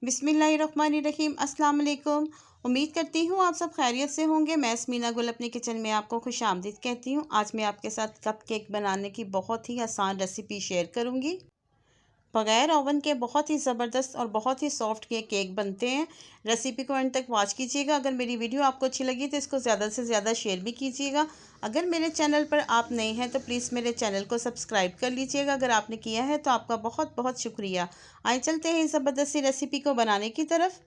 बिस्मिल्लाहिर्रहमानिर्रहीम। अस्सलाम वालेकुम। उम्मीद करती हूँ आप सब खैरियत से होंगे। मैं स्मीना गुल अपने किचन में आपको खुशामदीद कहती हूँ। आज मैं आपके साथ कप केक बनाने की बहुत ही आसान रेसिपी शेयर करूँगी। बग़ैर ओवन के बहुत ही ज़बरदस्त और बहुत ही सॉफ्ट केक बनते हैं। रेसिपी को एंड तक वॉच कीजिएगा। अगर मेरी वीडियो आपको अच्छी लगी तो इसको ज़्यादा से ज़्यादा शेयर भी कीजिएगा। अगर मेरे चैनल पर आप नए हैं तो प्लीज़ मेरे चैनल को सब्सक्राइब कर लीजिएगा। अगर आपने किया है तो आपका बहुत बहुत शुक्रिया। आइए चलते हैं इस ज़बरदस्त सी रेसिपी को बनाने की तरफ।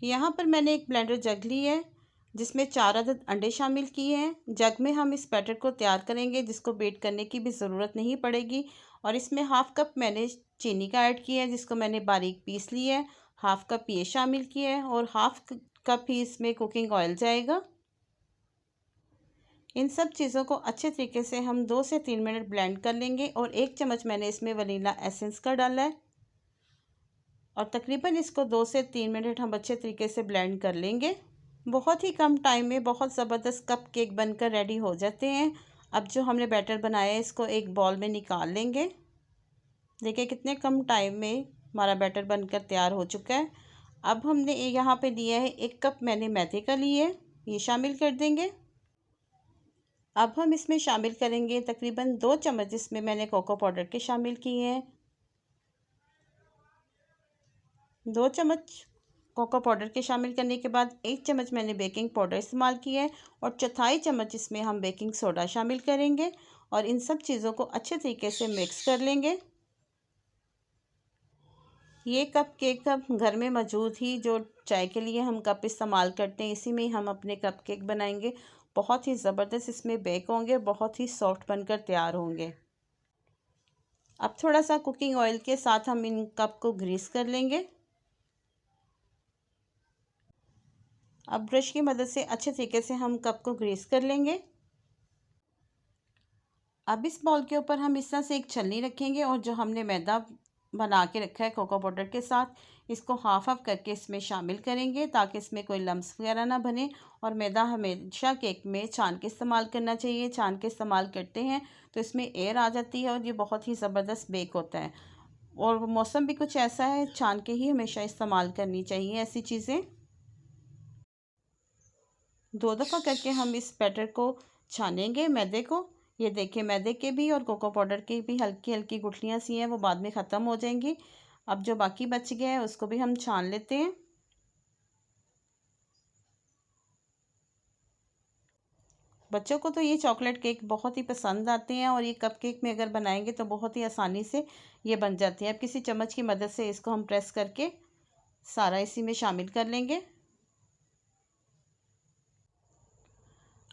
यहाँ पर मैंने एक ब्लेंडर जग ली है जिसमें 4 अदद अंडे शामिल किए हैं। जग में हम इस बैटर को तैयार करेंगे जिसको बीट करने की भी ज़रूरत नहीं पड़ेगी। और इसमें हाफ़ कप मैंने चीनी का ऐड किया है जिसको मैंने बारीक पीस लिया है। हाफ़ कप ये शामिल किया है और हाफ़ कप ही इसमें कुकिंग ऑयल जाएगा। इन सब चीज़ों को अच्छे तरीके से हम 2 से 3 मिनट ब्लेंड कर लेंगे। और 1 चम्मच मैंने इसमें वनीला एसेंस का डाला है और तकरीबन इसको 2 से 3 मिनट हम अच्छे तरीके से ब्लेंड कर लेंगे। बहुत ही कम टाइम में बहुत ज़बरदस्त कप केक बनकर रेडी हो जाते हैं। अब जो हमने बैटर बनाया है इसको एक बॉल में निकाल लेंगे। देखिए कितने कम टाइम में हमारा बैटर बनकर तैयार हो चुका है। अब हमने यहाँ पे लिया है 1 कप मैंने मैदे का लिया है, ये शामिल कर देंगे। अब हम इसमें शामिल करेंगे तकरीबन 2 चम्मच इसमें मैंने कोको पाउडर के शामिल किए हैं। 2 चम्मच कोको पाउडर के शामिल करने के बाद 1 चम्मच मैंने बेकिंग पाउडर इस्तेमाल किया है और चौथाई चम्मच इसमें हम बेकिंग सोडा शामिल करेंगे। और इन सब चीज़ों को अच्छे तरीके से मिक्स कर लेंगे। ये कप केक अब घर में मौजूद ही जो चाय के लिए हम कप इस्तेमाल करते हैं इसी में हम अपने कप केक बनाएंगे। बहुत ही ज़बरदस्त इसमें बेक होंगे, बहुत ही सॉफ्ट बनकर तैयार होंगे। अब थोड़ा सा कुकिंग ऑयल के साथ हम इन कप को ग्रीस कर लेंगे। अब ब्रश की मदद से अच्छे तरीके से हम कप को ग्रीस कर लेंगे। अब इस बॉल के ऊपर हम इस तरह से एक छलनी रखेंगे और जो हमने मैदा बना के रखा है कोको पाउडर के साथ इसको हाफ करके इसमें शामिल करेंगे ताकि इसमें कोई लम्स वगैरह ना बने। और मैदा हमेशा केक में छान के इस्तेमाल करना चाहिए। छान के इस्तेमाल करते हैं तो इसमें एयर आ जाती है और ये बहुत ही ज़बरदस्त बेक होता है। और मौसम भी कुछ ऐसा है, छान के ही हमेशा इस्तेमाल करनी चाहिए ऐसी चीज़ें। 2 दफ़ा करके हम इस बैटर को छानेंगे मैदे को। ये देखिए मैदे के भी और कोको पाउडर की भी हल्की हल्की गुठलियाँ सी हैं, वो बाद में ख़त्म हो जाएंगी। अब जो बाकी बच गया है उसको भी हम छान लेते हैं। बच्चों को तो ये चॉकलेट केक बहुत ही पसंद आते हैं और ये कप केक में अगर बनाएंगे तो बहुत ही आसानी से ये बन जाती है। अब किसी चम्मच की मदद से इसको हम प्रेस करके सारा इसी में शामिल कर लेंगे।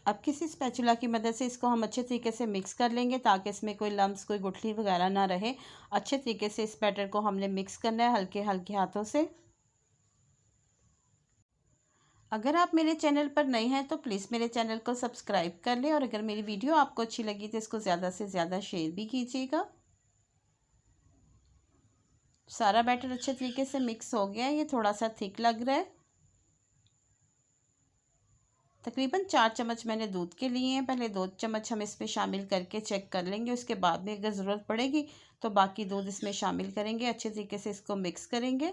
अब किसी स्पैचुला की मदद से इसको हम अच्छे तरीके से मिक्स कर लेंगे ताकि इसमें कोई लम्स कोई गुठली वगैरह ना रहे। अच्छे तरीके से इस बैटर को हमने मिक्स करना है हल्के हल्के हाथों से। अगर आप मेरे चैनल पर नए हैं तो प्लीज़ मेरे चैनल को सब्सक्राइब कर लें और अगर मेरी वीडियो आपको अच्छी लगी तो इसको ज़्यादा से ज़्यादा शेयर भी कीजिएगा। सारा बैटर अच्छे तरीके से मिक्स हो गया है, ये थोड़ा सा थिक लग रहा है। तकरीबन 4 चम्मच मैंने दूध के लिए हैं। पहले 2 चम्मच हम इसमें शामिल करके चेक कर लेंगे। उसके बाद में अगर ज़रूरत पड़ेगी तो बाकी दूध इसमें शामिल करेंगे। अच्छे तरीके से इसको मिक्स करेंगे।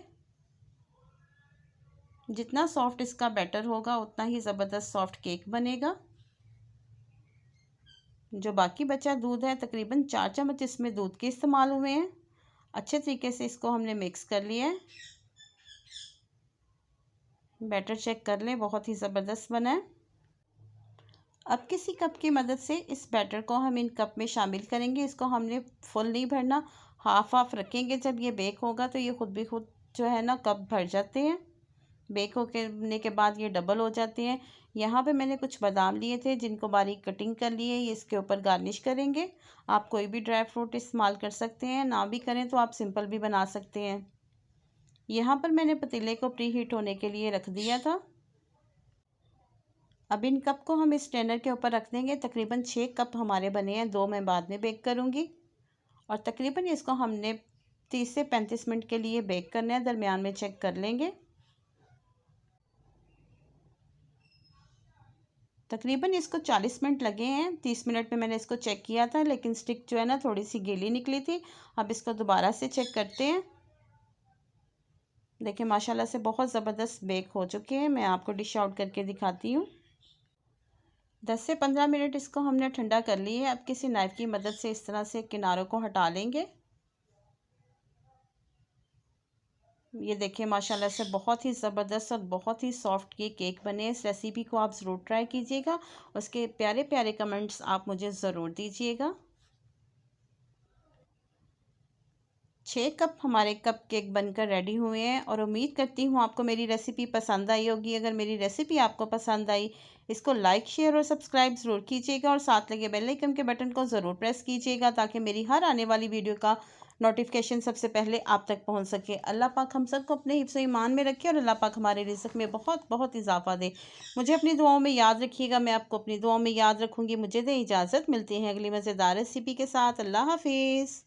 जितना सॉफ्ट इसका बैटर होगा उतना ही ज़बरदस्त सॉफ्ट केक बनेगा। जो बाकी बचा दूध है तकरीबन 4 चम्मच इसमें दूध के इस्तेमाल हुए हैं। अच्छे तरीके से इसको हमने मिक्स कर लिया है। बैटर चेक कर लें, बहुत ही ज़बरदस्त बना है। अब किसी कप की मदद से इस बैटर को हम इन कप में शामिल करेंगे। इसको हमने फुल नहीं भरना, हाफ हाफ रखेंगे। जब ये बेक होगा तो ये खुद भी खुद जो है ना कप भर जाते हैं। बेक होने के बाद ये डबल हो जाते हैं। यहाँ पे मैंने कुछ बादाम लिए थे जिनको बारीक कटिंग कर लिए, ये इसके ऊपर गार्निश करेंगे। आप कोई भी ड्राई फ्रूट इस्तेमाल कर सकते हैं, ना भी करें तो आप सिंपल भी बना सकते हैं। यहाँ पर मैंने पतीले को प्री हीट होने के लिए रख दिया था। अब इन कप को हम इस स्ट्रेनर के ऊपर रख देंगे। तकरीबन 6 कप हमारे बने हैं, 2 मैं बाद में बेक करूँगी। और तकरीबन इसको हमने 30 से 35 मिनट के लिए बेक करना है। दरमियान में चेक कर लेंगे। तकरीबन इसको 40 मिनट लगे हैं। 30 मिनट में मैंने इसको चेक किया था लेकिन स्टिक जो है ना थोड़ी सी गीली निकली थी। अब इसको दोबारा से चेक करते हैं। देखिए माशाल्लाह से बहुत ज़बरदस्त बेक हो चुके हैं। मैं आपको डिश आउट करके दिखाती हूँ। 10 से 15 मिनट इसको हमने ठंडा कर लिए है। अब किसी नाइफ़ की मदद से इस तरह से किनारों को हटा लेंगे। ये देखिए माशाल्लाह से बहुत ही ज़बरदस्त और बहुत ही सॉफ्ट ये केक बने। इस रेसिपी को आप ज़रूर ट्राई कीजिएगा। उसके प्यारे प्यारे कमेंट्स आप मुझे ज़रूर दीजिएगा। 6 कप हमारे कप केक बनकर रेडी हुए हैं और उम्मीद करती हूँ आपको मेरी रेसिपी पसंद आई होगी। अगर मेरी रेसिपी आपको पसंद आई, इसको लाइक शेयर और सब्सक्राइब ज़रूर कीजिएगा और साथ लगे बेल आइकन के बटन को ज़रूर प्रेस कीजिएगा ताकि मेरी हर आने वाली वीडियो का नोटिफिकेशन सबसे पहले आप तक पहुँच सके। अल्लाह पाक हम सबको अपने हिफ्ज़ ईमान में रखे और अल्लाह पाक हमारे रिज़्क़ में बहुत बहुत इजाफ़ा दे। मुझे अपनी दुआओं में याद रखिएगा। मैं आपको अपनी दुआओं में याद रखूँगी। मुझे दें इजाज़त। मिलती हैं अगली मज़ेदार रेसिपी के साथ। अल्लाह हाफ़िज़।